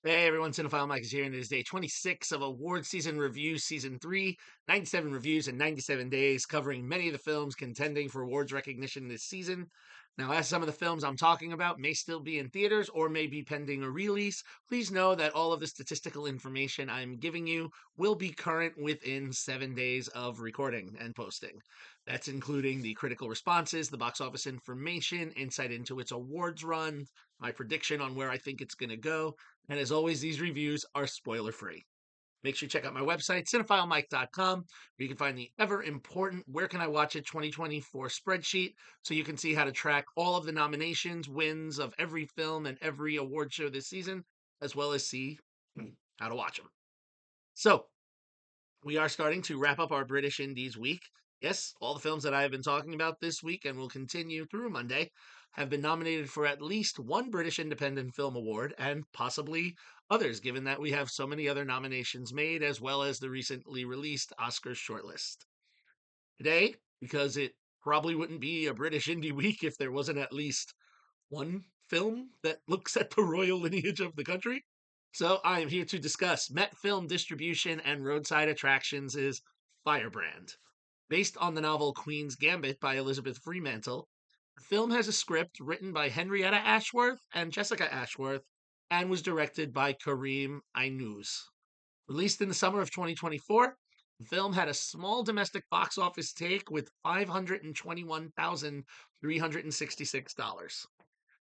Hey everyone, Cinephile Mike is here, and it is day 26 of Award Season Review Season 3, 97 reviews in 97 days, covering many of the films contending for awards recognition this season. Now, as some of the films I'm talking about may still be in theaters or may be pending a release, please know that all of the statistical information I'm giving you will be current within 7 days of recording and posting. That's including the critical responses, the box office information, insight into its awards run, my prediction on where I think it's going to go, and as always, these reviews are spoiler free. Make sure you check out my website, cinephilemike.com, where you can find the ever important Where Can I Watch It 2024 spreadsheet so you can see how to track all of the nominations, wins of every film and every award show this season, as well as see how to watch them. So, we are starting to wrap up our British Indies week. Yes, all the films that I have been talking about this week and will continue through Monday have been nominated for at least one British Independent Film Award and possibly others, given that we have so many other nominations made, as well as the recently released Oscars shortlist. Today, because it probably wouldn't be a British Indie week if there wasn't at least one film that looks at the royal lineage of the country. So I am here to discuss Met Film Distribution and Roadside Attractions' Firebrand. Based on the novel Queen's Gambit by Elizabeth Fremantle, the film has a script written by Henrietta Ashworth and Jessica Ashworth and was directed by Karim Aïnouz. Released in the summer of 2024, the film had a small domestic box office take with $521,366.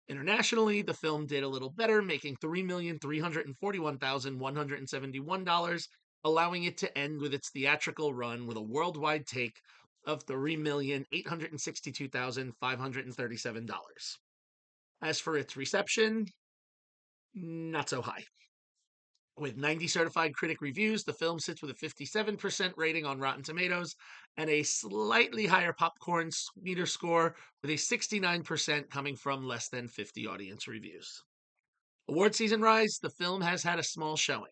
Internationally, the film did a little better, making $3,341,171, allowing it to end with its theatrical run with a worldwide take of $3,862,537. As for its reception, not so high. With 90 certified critic reviews, the film sits with a 57% rating on Rotten Tomatoes and a slightly higher popcorn meter score with a 69% coming from less than 50 audience reviews. Award season rise, the film has had a small showing.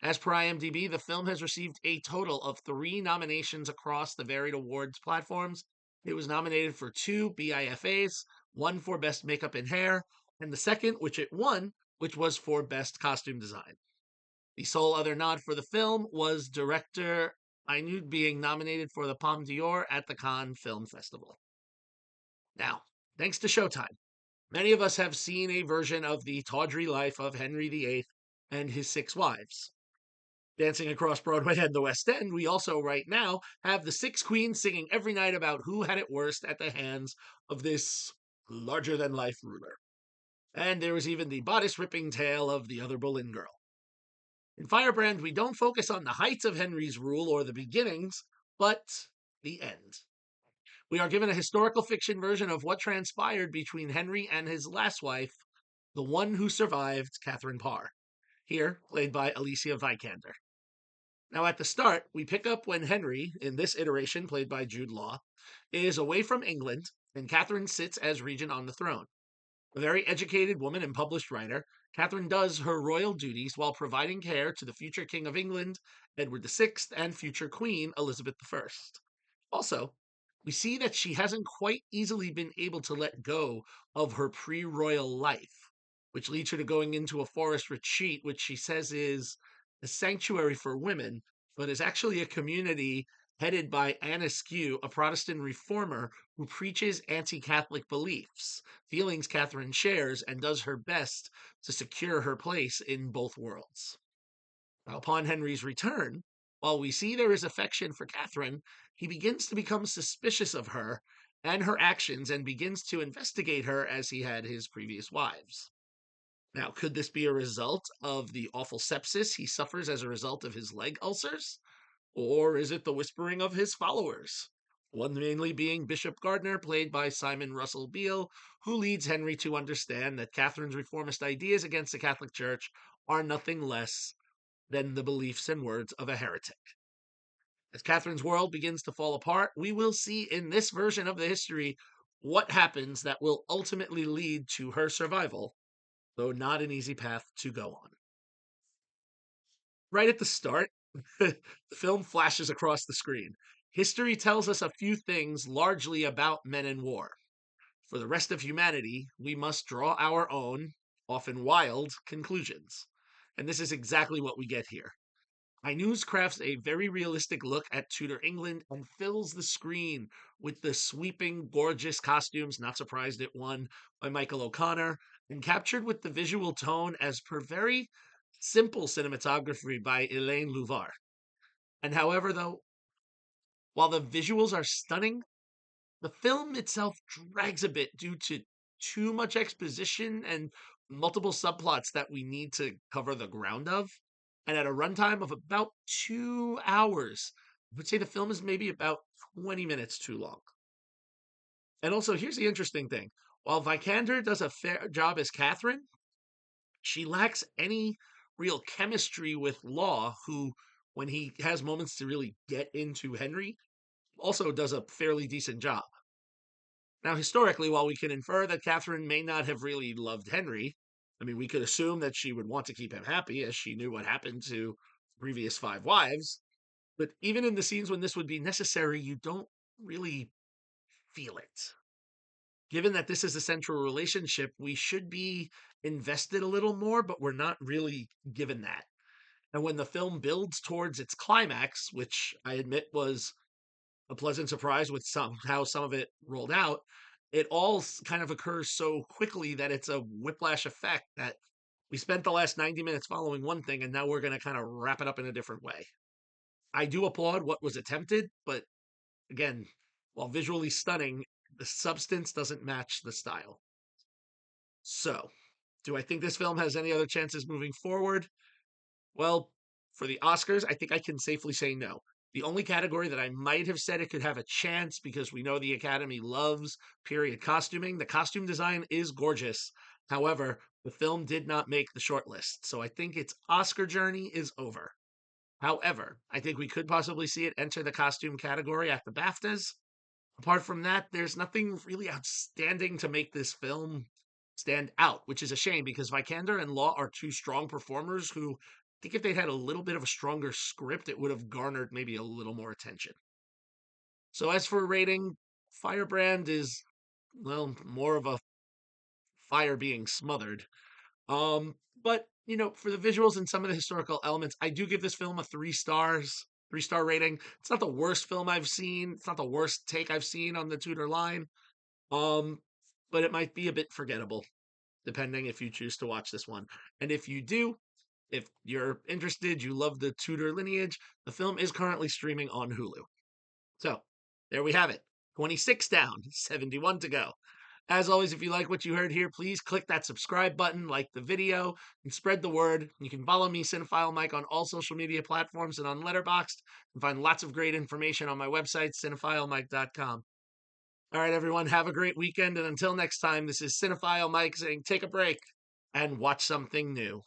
As per IMDb, the film has received a total of 3 nominations across the varied awards platforms. It was nominated for 2 BIFAs, one for Best Makeup and Hair, and the second, which it won, which was for Best Costume Design. The sole other nod for the film was director Aïnouz being nominated for the Palme d'Or at the Cannes Film Festival. Now, thanks to Showtime, many of us have seen a version of the tawdry life of Henry VIII and his 6 wives. Dancing across Broadway and the West End, we also right now have the 6 queens singing every night about who had it worst at the hands of this larger-than-life ruler. And there was even the bodice-ripping tale of the other Boleyn girl. In Firebrand, we don't focus on the heights of Henry's rule or the beginnings, but the end. We are given a historical fiction version of what transpired between Henry and his last wife, the one who survived, Catherine Parr, here played by Alicia Vikander. Now, at the start, we pick up when Henry, in this iteration played by Jude Law, is away from England and Catherine sits as regent on the throne. A very educated woman and published writer, Catherine does her royal duties while providing care to the future King of England, Edward VI, and future Queen, Elizabeth I. Also, we see that she hasn't quite easily been able to let go of her pre-royal life, which leads her to going into a forest retreat, which she says is a sanctuary for women, but is actually a community headed by Anne Askew, a Protestant reformer who preaches anti-Catholic beliefs, feelings Catherine shares, and does her best to secure her place in both worlds. Now, upon Henry's return, while we see there is affection for Catherine, he begins to become suspicious of her and her actions and begins to investigate her as he had his previous wives. Now, could this be a result of the awful sepsis he suffers as a result of his leg ulcers? Or is it the whispering of his followers? One mainly being Bishop Gardner, played by Simon Russell Beale, who leads Henry to understand that Catherine's reformist ideas against the Catholic Church are nothing less than the beliefs and words of a heretic. As Catherine's world begins to fall apart, we will see in this version of the history what happens that will ultimately lead to her survival, though not an easy path to go on. Right at the start, the film flashes across the screen. History tells us a few things largely about men and war. For the rest of humanity, we must draw our own, often wild, conclusions. And this is exactly what we get here. Aïnouz crafts a very realistic look at Tudor England and fills the screen with the sweeping, gorgeous costumes, not surprised it won by Michael O'Connor, and captured with the visual tone as per very simple cinematography by Elaine Louvar. And however, though, while the visuals are stunning, the film itself drags a bit due to too much exposition and multiple subplots that we need to cover the ground of. And at a runtime of about 2 hours, I would say the film is maybe about 20 minutes too long. And also, here's the interesting thing. While Vikander does a fair job as Catherine, she lacks any real chemistry with Law, who, when he has moments to really get into Henry, also does a fairly decent job. Now, historically, while we can infer that Catherine may not have really loved Henry, I mean, we could assume that she would want to keep him happy as she knew what happened to previous five wives. But even in the scenes when this would be necessary, you don't really feel it. Given that this is a central relationship, we should be invested a little more, but we're not really given that. And when the film builds towards its climax, which I admit was a pleasant surprise with how some of it rolled out, it all kind of occurs so quickly that it's a whiplash effect that we spent the last 90 minutes following one thing and now we're going to kind of wrap it up in a different way. I do applaud what was attempted, but again, while visually stunning, the substance doesn't match the style. So, do I think this film has any other chances moving forward? Well, for the Oscars, I think I can safely say no. The only category that I might have said it could have a chance, because we know the Academy loves period costuming, the costume design is gorgeous. However, the film did not make the shortlist, so I think its Oscar journey is over. However, I think we could possibly see it enter the costume category at the BAFTAs. Apart from that, there's nothing really outstanding to make this film stand out, which is a shame because Vikander and Law are two strong performers who I think if they'd had a little bit of a stronger script, it would have garnered maybe a little more attention. So as for rating, Firebrand is, well, more of a fire being smothered. But for the visuals and some of the historical elements, I do give this film a 3 stars, 3-star rating. It's not the worst film I've seen. It's not the worst take I've seen on the Tudor line. Um, but it might be a bit forgettable, depending if you choose to watch this one. And if you do, if you're interested, you love the Tudor lineage, the film is currently streaming on Hulu. So there we have it. 26 down, 71 to go. As always, if you like what you heard here, please click that subscribe button, like the video, and spread the word. You can follow me, Cinephile Mike, on all social media platforms and on Letterboxd, and find lots of great information on my website, cinephilemike.com. All right, everyone, have a great weekend, and until next time, this is Cinephile Mike saying take a break and watch something new.